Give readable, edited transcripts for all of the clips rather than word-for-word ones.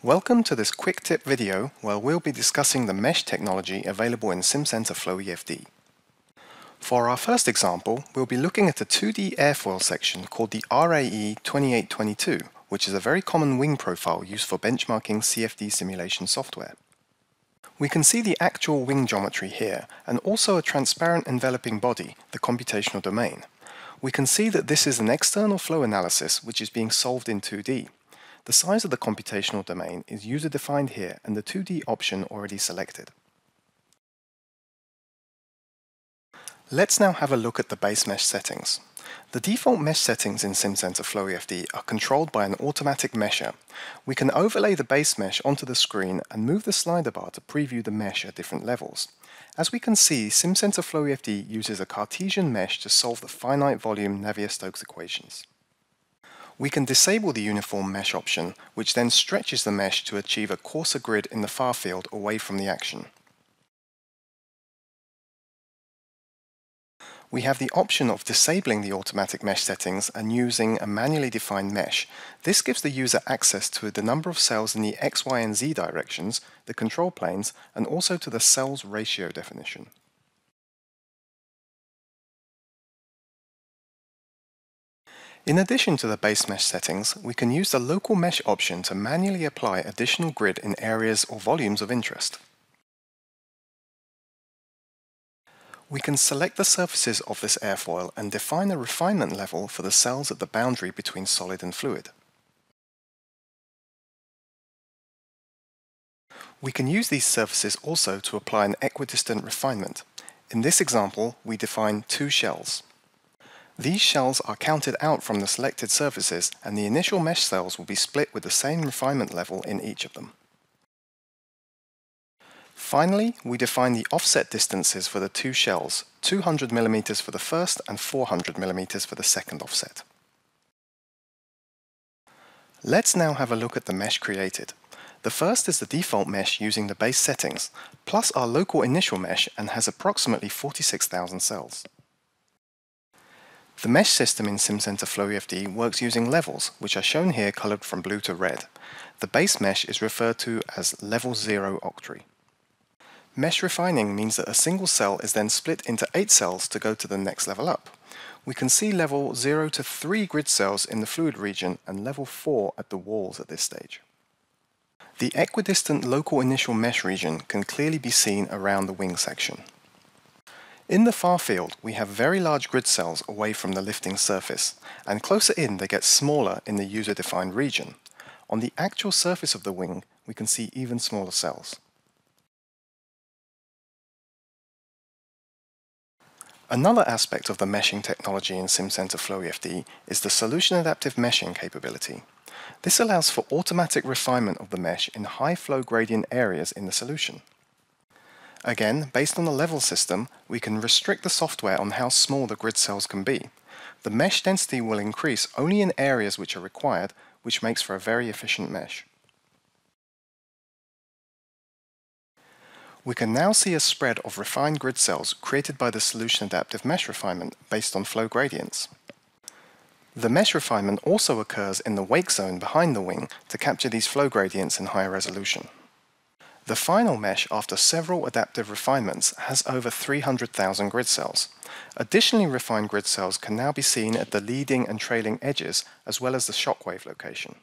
Welcome to this quick tip video where we'll be discussing the mesh technology available in Simcenter FLOEFD. For our first example, we'll be looking at a 2D airfoil section called the RAE 2822, which is a very common wing profile used for benchmarking CFD simulation software. We can see the actual wing geometry here, and also a transparent enveloping body, the computational domain. We can see that this is an external flow analysis which is being solved in 2D. The size of the computational domain is user-defined here and the 2D option already selected. Let's now have a look at the base mesh settings. The default mesh settings in Simcenter FLOEFD are controlled by an automatic mesher. We can overlay the base mesh onto the screen and move the slider bar to preview the mesh at different levels. As we can see, Simcenter FLOEFD uses a Cartesian mesh to solve the finite volume Navier-Stokes equations. We can disable the uniform mesh option, which then stretches the mesh to achieve a coarser grid in the far field away from the action. We have the option of disabling the automatic mesh settings and using a manually defined mesh. This gives the user access to the number of cells in the X, Y, and Z directions, the control planes, and also to the cells ratio definition. In addition to the base mesh settings, we can use the local mesh option to manually apply additional grid in areas or volumes of interest. We can select the surfaces of this airfoil and define a refinement level for the cells at the boundary between solid and fluid. We can use these surfaces also to apply an equidistant refinement. In this example, we define two shells. These shells are counted out from the selected surfaces, and the initial mesh cells will be split with the same refinement level in each of them. Finally, we define the offset distances for the two shells, 200 mm for the first and 400 mm for the second offset. Let's now have a look at the mesh created. The first is the default mesh using the base settings, plus our local initial mesh, and has approximately 46,000 cells. The mesh system in Simcenter FLOEFD works using levels, which are shown here colored from blue to red. The base mesh is referred to as level 0 octree. Mesh refining means that a single cell is then split into 8 cells to go to the next level up. We can see level 0 to 3 grid cells in the fluid region and level 4 at the walls at this stage. The equidistant local initial mesh region can clearly be seen around the wing section. In the far field, we have very large grid cells away from the lifting surface, and closer in they get smaller in the user-defined region. On the actual surface of the wing, we can see even smaller cells. Another aspect of the meshing technology in Simcenter FLOEFD is the solution adaptive meshing capability. This allows for automatic refinement of the mesh in high flow gradient areas in the solution. Again, based on the level system, we can restrict the software on how small the grid cells can be. The mesh density will increase only in areas which are required, which makes for a very efficient mesh. We can now see a spread of refined grid cells created by the solution adaptive mesh refinement based on flow gradients. The mesh refinement also occurs in the wake zone behind the wing to capture these flow gradients in higher resolution. The final mesh, after several adaptive refinements, has over 300,000 grid cells. Additionally refined grid cells can now be seen at the leading and trailing edges, as well as the shockwave location.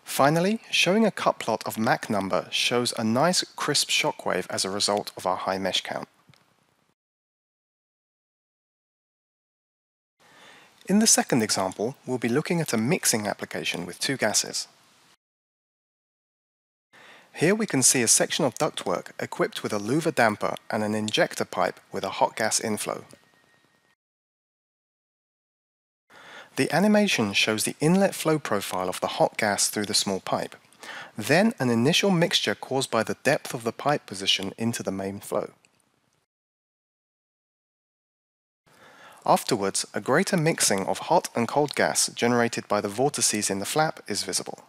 Finally, showing a cut plot of Mach number shows a nice crisp shockwave as a result of our high mesh count. In the second example, we'll be looking at a mixing application with two gases. Here we can see a section of ductwork equipped with a louver damper and an injector pipe with a hot gas inflow. The animation shows the inlet flow profile of the hot gas through the small pipe, then an initial mixture caused by the depth of the pipe position into the main flow. Afterwards, a greater mixing of hot and cold gas generated by the vortices in the flap is visible.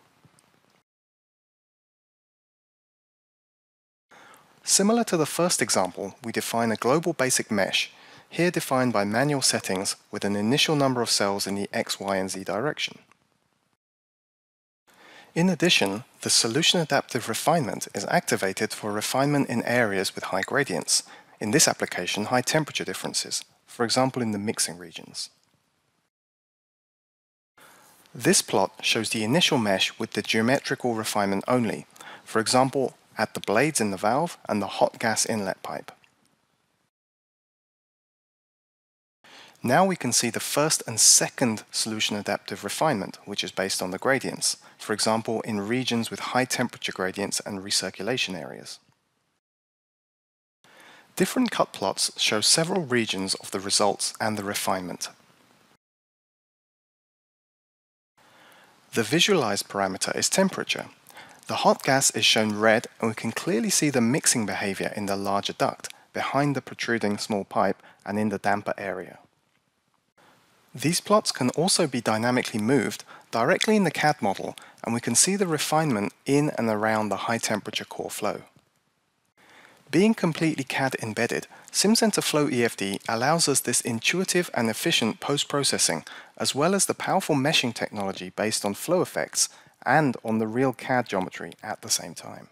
Similar to the first example, we define a global basic mesh, here defined by manual settings with an initial number of cells in the X, Y, and Z direction. In addition, the solution adaptive refinement is activated for refinement in areas with high gradients, in this application high temperature differences, for example in the mixing regions. This plot shows the initial mesh with the geometrical refinement only, for example at the blades in the valve and the hot gas inlet pipe. Now we can see the first and second solution adaptive refinement, which is based on the gradients, for example in regions with high temperature gradients and recirculation areas. Different cut plots show several regions of the results and the refinement. The visualized parameter is temperature. The hot gas is shown red, and we can clearly see the mixing behavior in the larger duct, behind the protruding small pipe and in the damper area. These plots can also be dynamically moved directly in the CAD model, and we can see the refinement in and around the high temperature core flow. Being completely CAD embedded, Simcenter FLOEFD allows us this intuitive and efficient post-processing, as well as the powerful meshing technology based on flow effects and on the real CAD geometry at the same time.